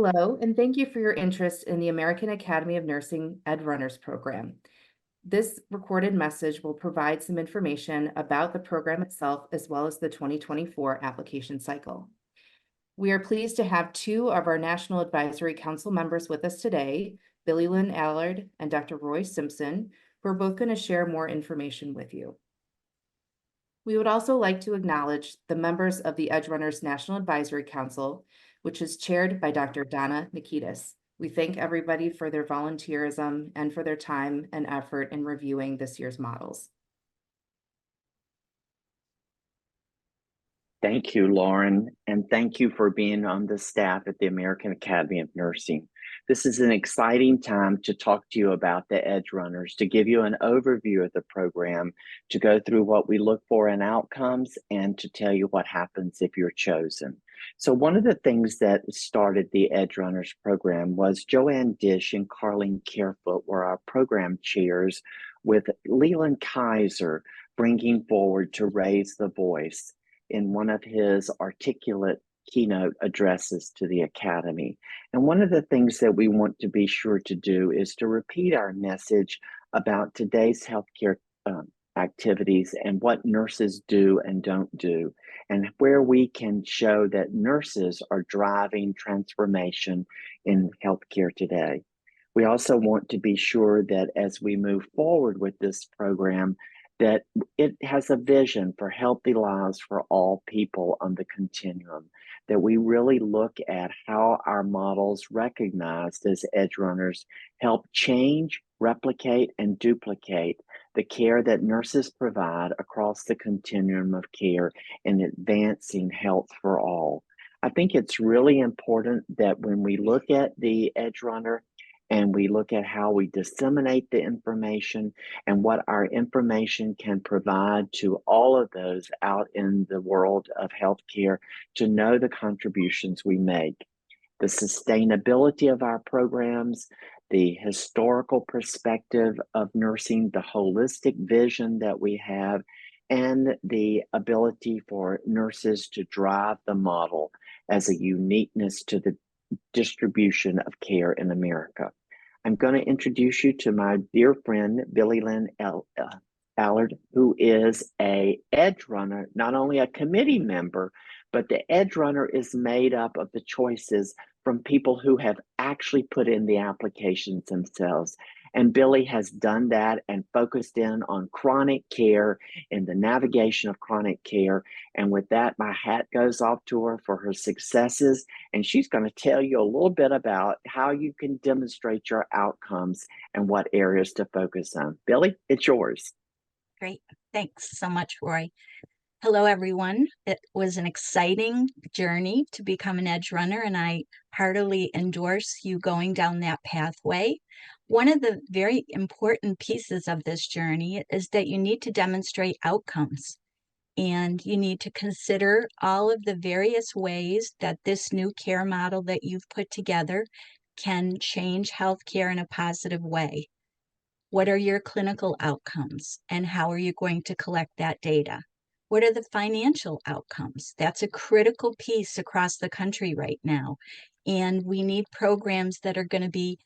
Hello, and thank you for your interest in the American Academy of Nursing Ed Runners program. This recorded message will provide some information about the program itself as well as the 2024 application cycle. We are pleased to have two of our National Advisory Council members with us today, Billie Lynn Allard and Dr. Roy Simpson, who are both going to share more information with you. We would also like to acknowledge the members of the Edge Runners National Advisory Council, which is chaired by Dr. Donna Nikitas. We thank everybody for their volunteerism and for their time and effort in reviewing this year's models. Thank you, Lauren, and thank you for being on the staff at the American Academy of Nursing. This is an exciting time to talk to you about the Edge Runners, to give you an overview of the program, to go through what we look for in outcomes, and to tell you what happens if you're chosen. So one of the things that started the Edge Runners program was Joanne Dish and Carlene Carefoot were our program chairs, with Leland Kaiser bringing forward to raise the voice in one of his articulate keynote addresses to the Academy. And one of the things that we want to be sure to do is to repeat our message about today's healthcare activities and what nurses do and don't do, and where we can show that nurses are driving transformation in healthcare today. We also want to be sure that as we move forward with this program, that it has a vision for healthy lives for all people on the continuum, that we really look at how our models recognized as Edge Runners help change, replicate, and duplicate the care that nurses provide across the continuum of care in advancing health for all. I think it's really important that when we look at the Edge Runner, and we look at how we disseminate the information and what our information can provide to all of those out in the world of healthcare to know the contributions we make. The sustainability of our programs, the historical perspective of nursing, the holistic vision that we have, and the ability for nurses to drive the model as a uniqueness to the distribution of care in America. I'm going to introduce you to my dear friend, Billie Lynn Allard, who is an Edge Runner, not only a committee member, but the Edge Runner is made up of the choices from people who have actually put in the applications themselves. And Billie has done that and focused in on chronic care and the navigation of chronic care. And with that, my hat goes off to her for her successes. And she's going to tell you a little bit about how you can demonstrate your outcomes and what areas to focus on. Billie, it's yours. Great. Thanks so much, Roy. Hello, everyone. It was an exciting journey to become an Edge Runner, and I heartily endorse you going down that pathway. One of the very important pieces of this journey is that you need to demonstrate outcomes, and you need to consider all of the various ways that this new care model that you've put together can change healthcare in a positive way. What are your clinical outcomes, and how are you going to collect that data? What are the financial outcomes? That's a critical piece across the country right now. And we need programs that are going to be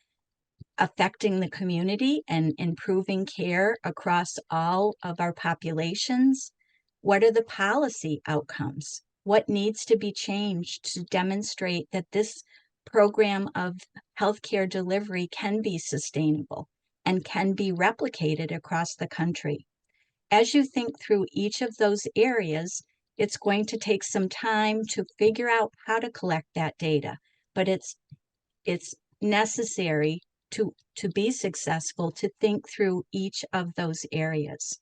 affecting the community and improving care across all of our populations. What are the policy outcomes? What needs to be changed to demonstrate that this program of healthcare delivery can be sustainable and can be replicated across the country? As you think through each of those areas, it's going to take some time to figure out how to collect that data, but it's necessary to be successful to think through each of those areas.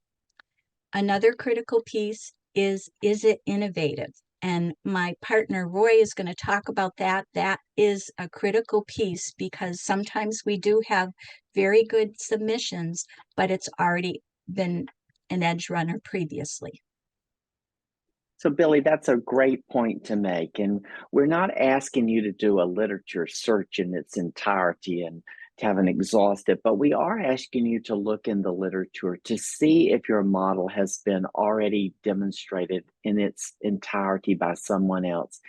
Another critical piece is it innovative? And my partner Roy is going to talk about that. That is a critical piece because sometimes we do have very good submissions, but it's already been an Edge Runner previously. So Billie, that's a great point to make. And we're not asking you to do a literature search in its entirety and haven't exhausted, but we are asking you to look in the literature to see if your model has been already demonstrated in its entirety by someone else.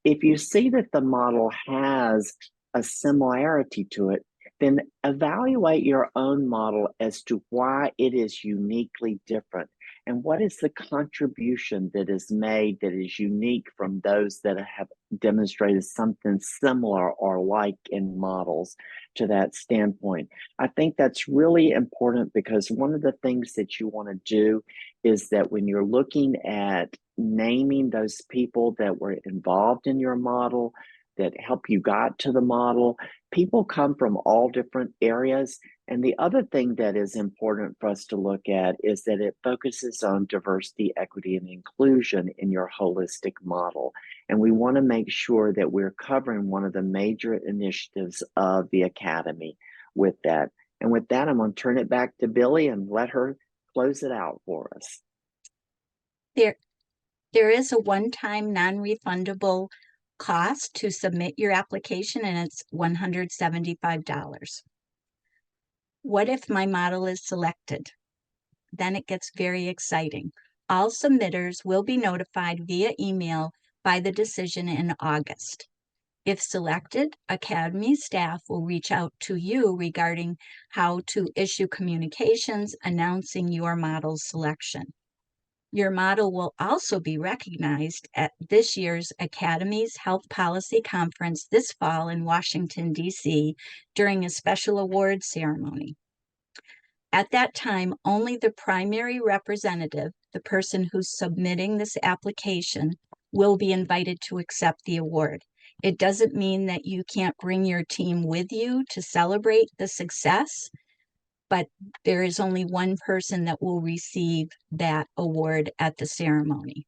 If you see that the model has a similarity to it, then evaluate your own model as to why it is uniquely different and what is the contribution that is made that is unique from those that have demonstrated something similar or like in models to that standpoint. I think that's really important because one of the things that you want to do is that when you're looking at naming those people that were involved in your model, that help you got to the model, people come from all different areas. And the other thing that is important for us to look at is that it focuses on diversity, equity, and inclusion in your holistic model. And we want to make sure that we're covering one of the major initiatives of the Academy with that. And with that, I'm going to turn it back to Billie and let her close it out for us. There is a one-time non-refundable cost to submit your application, and it's $175. What if my model is selected? Then it gets very exciting. All submitters will be notified via email by the decision in August. If selected, Academy staff will reach out to you regarding how to issue communications announcing your model's selection. Your model will also be recognized at this year's Academy's Health Policy Conference this fall in Washington, D.C. during a special awards ceremony. At that time, only the primary representative, the person who's submitting this application, will be invited to accept the award. It doesn't mean that you can't bring your team with you to celebrate the success, but there is only one person that will receive that award at the ceremony.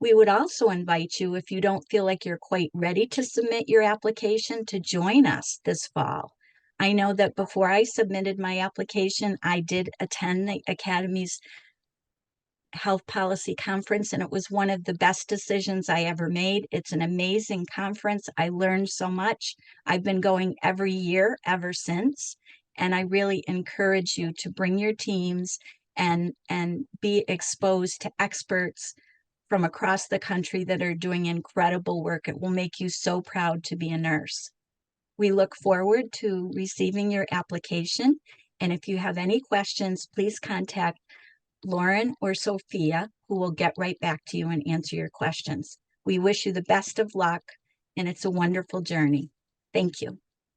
We would also invite you, if you don't feel like you're quite ready to submit your application, to join us this fall. I know that before I submitted my application, I did attend the Academy's Health Policy Conference, and it was one of the best decisions I ever made. It's an amazing conference. I learned so much. I've been going every year ever since. And I really encourage you to bring your teams and be exposed to experts from across the country that are doing incredible work. It will make you so proud to be a nurse. We look forward to receiving your application. And if you have any questions, please contact Lauren or Sophia, who will get right back to you and answer your questions. We wish you the best of luck, and it's a wonderful journey. Thank you.